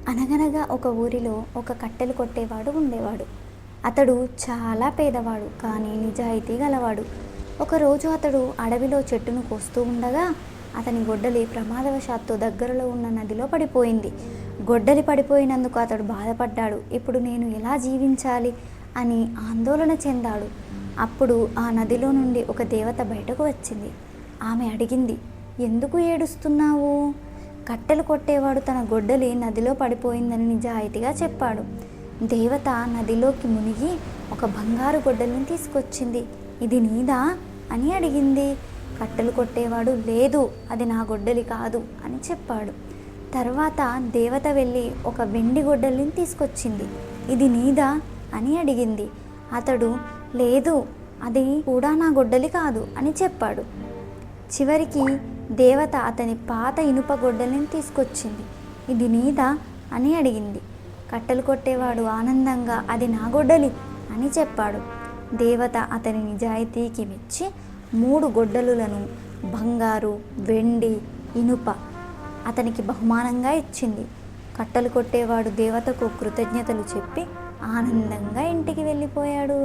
అనగనగా ఒక ఊరిలో ఒక కట్టెలు కొట్టేవాడు ఉండేవాడు. అతడు చాలా పేదవాడు కానీ నిజాయితీ గలవాడు. ఒకరోజు అతడు అడవిలో చెట్టును కోస్తూ ఉండగా అతని గొడ్డలి ప్రమాదవశాత్తు దగ్గరలో ఉన్న నదిలో పడిపోయింది. గొడ్డలి పడిపోయినందుకు అతడు బాధపడ్డాడు. ఇప్పుడు నేను ఎలా జీవించాలి అని ఆందోళన చెందాడు. అప్పుడు ఆ నదిలో నుండి ఒక దేవత బయటకు వచ్చింది. ఆమె అడిగింది, ఎందుకు ఏడుస్తున్నావు? కట్టెలు కొట్టేవాడు తన గొడ్డలి నదిలో పడిపోయిందని నిజాయితీగా చెప్పాడు. దేవత నదిలోకి మునిగి ఒక బంగారు గొడ్డలిని తీసుకొచ్చింది. ఇది నీదా అని అడిగింది. కట్టెలు కొట్టేవాడు లేదు, అది నా గొడ్డలి కాదు అని చెప్పాడు. తర్వాత దేవత వెళ్ళి ఒక వెండి గొడ్డలిని తీసుకొచ్చింది. ఇది నీదా అని అడిగింది. అతడు లేదు, అది కూడా నా గొడ్డలి కాదు అని చెప్పాడు. చివరికి దేవత అతని పాత ఇనుప గొడ్డలిని తీసుకొచ్చింది. ఇది నీదా అని అడిగింది. కట్టెలు కొట్టేవాడు ఆనందంగా అది నా గొడ్డలి అని చెప్పాడు. దేవత అతని నిజాయితీకి మెచ్చి 3 గొడ్డలులను బంగారు, వెండి, ఇనుప అతనికి బహుమానంగా ఇచ్చింది. కట్టెలు కొట్టేవాడు దేవతకు కృతజ్ఞతలు చెప్పి ఆనందంగా ఇంటికి వెళ్ళిపోయాడు.